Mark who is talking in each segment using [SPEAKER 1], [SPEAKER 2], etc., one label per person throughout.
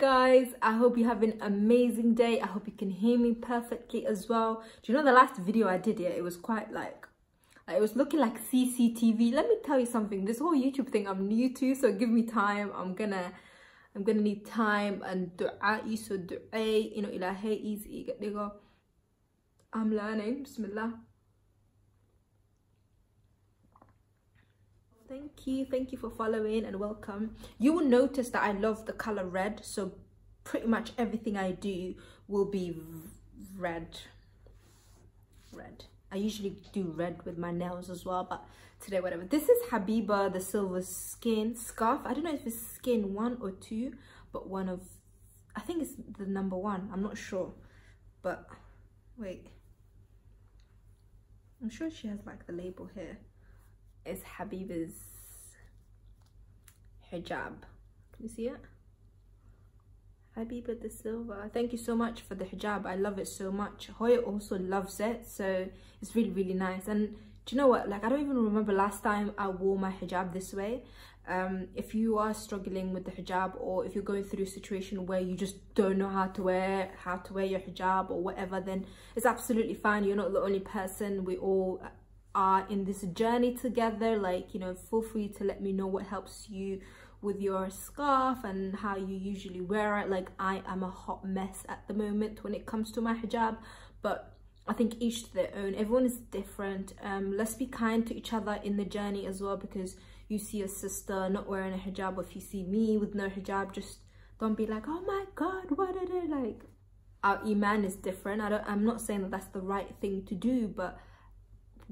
[SPEAKER 1] guys, I hope you have an amazing day. I hope you can hear me perfectly as well. Do you know the last video I did here, it was quite like it was looking like CCTV. Let me tell you something, this whole YouTube thing I'm new to, so give me time. I'm gonna need time and du'a, so du'a, you know, ilahi easy, I'm learning. Bismillah. Thank you for following and welcome. You will notice that I love the color red, so pretty much everything I do will be red. I usually do red with my nails as well, but today whatever. This is Habiba, the silver skin scarf. I don't know if it's skin 1 or 2, but one of, I think it's the number 1, I'm not sure, but wait, I'm sure she has like the label here. It's Habiba's hijab. Can you see it? Habiba the silver. Thank you so much for the hijab. I love it so much. Hoya also loves it, so it's really nice. And do you know what, like I don't even remember last time I wore my hijab this way. If you are struggling with the hijab, or if you're going through a situation where you just don't know how to wear your hijab or whatever, then it's absolutely fine. You're not the only person. We all are in this journey together. Like, you know, feel free to let me know what helps you with your scarf and how you usually wear it. Like, I am a hot mess at the moment when it comes to my hijab, but I think each to their own. Everyone is different. Let's be kind to each other in the journey as well, because you see a sister not wearing a hijab, or if you see me with no hijab, just don't be like, oh my god, what are they like? Our iman is different. I'm not saying that that's the right thing to do, but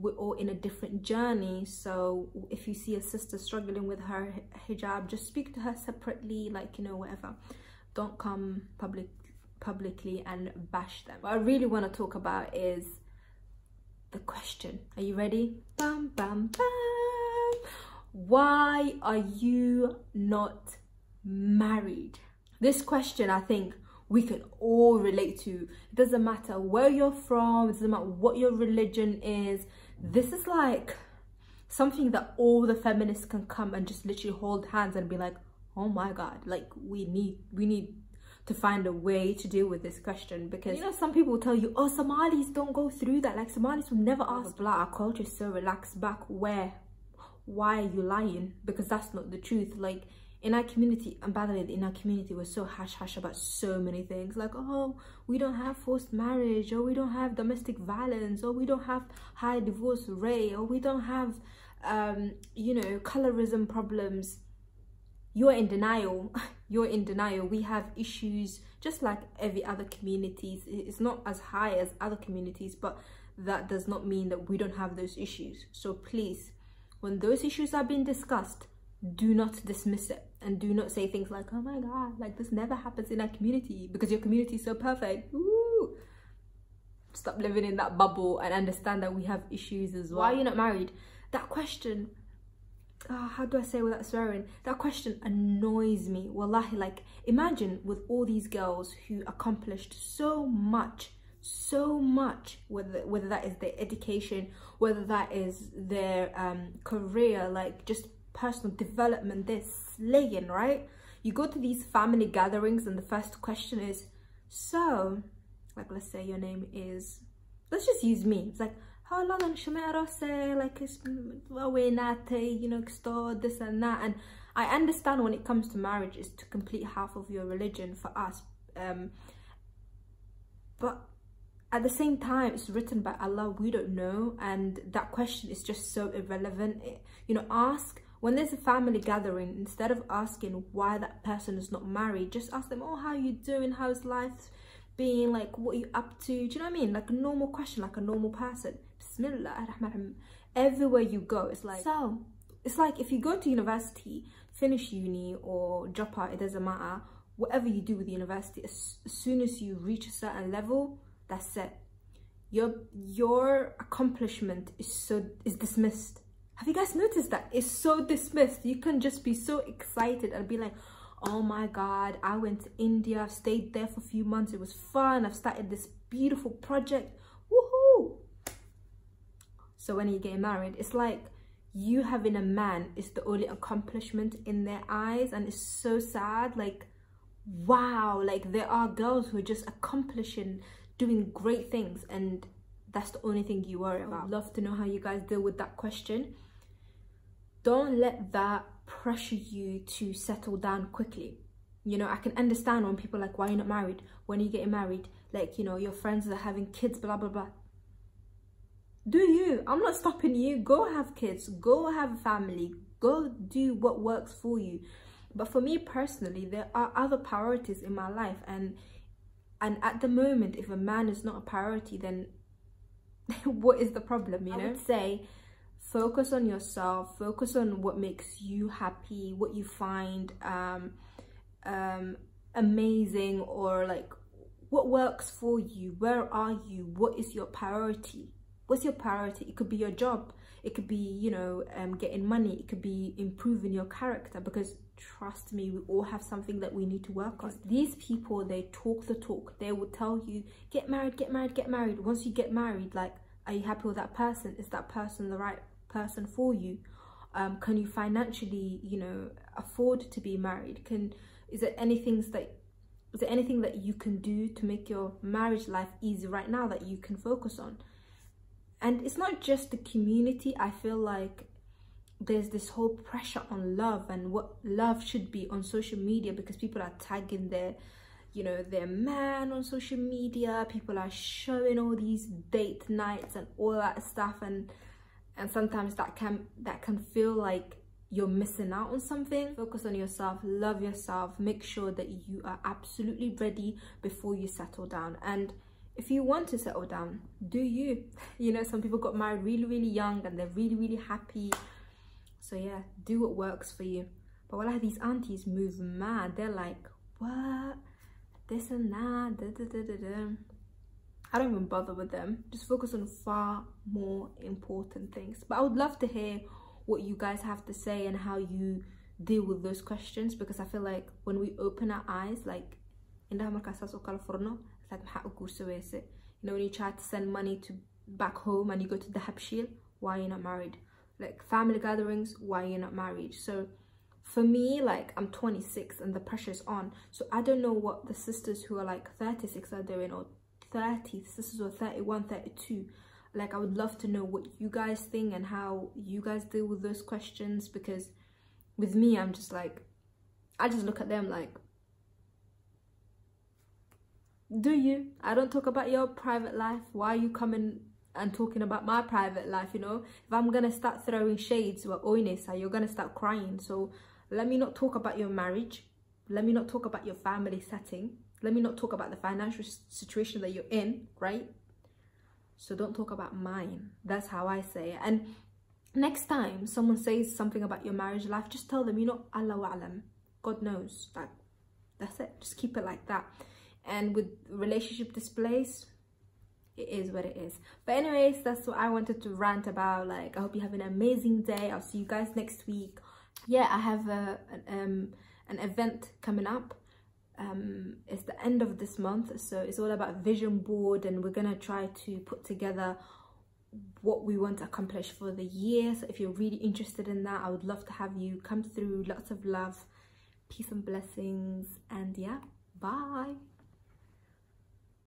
[SPEAKER 1] we're all in a different journey. So if you see a sister struggling with her hijab, just speak to her separately, like, you know, whatever. Don't come publicly and bash them. What I really want to talk about is the question. Are you ready? Bam bam bam. Why are you not married? This question, I think we can all relate to. It doesn't matter where you're from, it doesn't matter what your religion is. This is like something that all the feminists can come and just literally hold hands and be like, oh my god, like we need to find a way to deal with this question. Because, you know, some people will tell you, oh, Somalis don't go through that, like Somalis will never ask. Blah, our culture is so relaxed. Back where? Why are you lying? Because that's not the truth. Like, in our community, and by the way, in our community, we're so hush about so many things. Like, oh, we don't have forced marriage, or we don't have domestic violence, or we don't have high divorce rate, or we don't have, you know, colorism problems. You're in denial. You're in denial. We have issues just like every other communities. It's not as high as other communities, but that does not mean that we don't have those issues. So please, when those issues are being discussed, do not dismiss it, and do not say things like, oh my god, like this never happens in our community because your community is so perfect. Ooh. Stop living in that bubble and understand that we have issues as well. Why are you not married? That question, how do I say without swearing? That question annoys me. Wallahi, like, imagine with all these girls who accomplished so much, whether that is their education, whether that is their career, like just personal development, they're slaying, right? You go to these family gatherings and the first question is, so, like, let's say your name is, let's just use me. It's like, how ladan shumerose, like, you know, this and that. And I understand when it comes to marriage is to complete half of your religion for us, but at the same time, it's written by Allah, we don't know, and that question is just so irrelevant. You know, ask, when there's a family gathering, instead of asking why that person is not married, just ask them, oh, how you doing, how's life being, like, what are you up to? Do you know what I mean? Like a normal question, like a normal person. Bismillah ar-Rahman ar-Rahim. Everywhere you go, it's like, so it's like if you go to university, finish uni or drop out, it doesn't matter. Whatever you do with university, as soon as you reach a certain level, that's it. Your accomplishment is dismissed. Have you guys noticed that? It's so dismissed. You can just be so excited and be like, oh my god, I went to India, I've stayed there for a few months, it was fun, I've started this beautiful project, woohoo! So when you get married, it's like you having a man is the only accomplishment in their eyes, and it's so sad. Like, wow, like there are girls who are just accomplishing, doing great things, and that's the only thing you worry about. I'd love to know how you guys deal with that question. Don't let that pressure you to settle down quickly. You know, I can understand when people are like, why are you not married? When are you getting married? Like, you know, your friends are having kids, blah, blah, blah. Do you? I'm not stopping you. Go have kids. Go have a family. Go do what works for you. But for me personally, there are other priorities in my life. And at the moment, if a man is not a priority, then what is the problem, you know? I would say focus on yourself. Focus on what makes you happy, what you find amazing, or like what works for you. Where are you? What is your priority? What's your priority? It could be your job. It could be, you know, getting money. It could be improving your character, because trust me, we all have something that we need to work on. These people, they talk the talk. They will tell you, get married, get married, get married. Once you get married, like, are you happy with that person? Is that person the right person for you? Can you financially, you know, afford to be married? Is there anything that you can do to make your marriage life easy right now that you can focus on? And it's not just the community. I feel like there's this whole pressure on love and what love should be on social media, because people are tagging their, you know, their man on social media. People are showing all these date nights and all that stuff, and sometimes that can feel like you're missing out on something. Focus on yourself, love yourself, make sure that you are absolutely ready before you settle down. And if you want to settle down, do you? You know, some people got married really, really young and they're really, really happy. So yeah, do what works for you. But while these aunties move mad, they're like, what? This and that, da, da, da, da, da. I don't even bother with them. Just focus on far more important things. But I would love to hear what you guys have to say and how you deal with those questions, because I feel like when we open our eyes, like, in the like, you know, when you try to send money to back home and you go to the Habshil, why are you not married? Like, family gatherings, why are you not married? So for me, like, I'm 26 and the pressure is on. So I don't know what the sisters who are like 36 are doing, or 30 sisters who are 31, 32. Like, I would love to know what you guys think and how you guys deal with those questions, because with me, I'm just like, I just look at them like, do you? I don't talk about your private life. Why are you coming and talking about my private life? You know, if I'm gonna start throwing shades or oinesa, you're gonna start crying. So let me not talk about your marriage. Let me not talk about your family setting. Let me not talk about the financial situation that you're in, right? So don't talk about mine. That's how I say it. And next time someone says something about your marriage life, just tell them, you know, Allahu A'lam, God knows. Like, that's it. Just keep it like that. And with relationship displays, it is what it is. But anyways, that's what I wanted to rant about. Like, I hope you have an amazing day. I'll see you guys next week. Yeah, I have an event coming up. It's the end of this month, so it's all about vision board, and we're gonna try to put together what we want to accomplish for the year. So if you're really interested in that, I would love to have you come through. Lots of love, peace and blessings, and yeah, bye.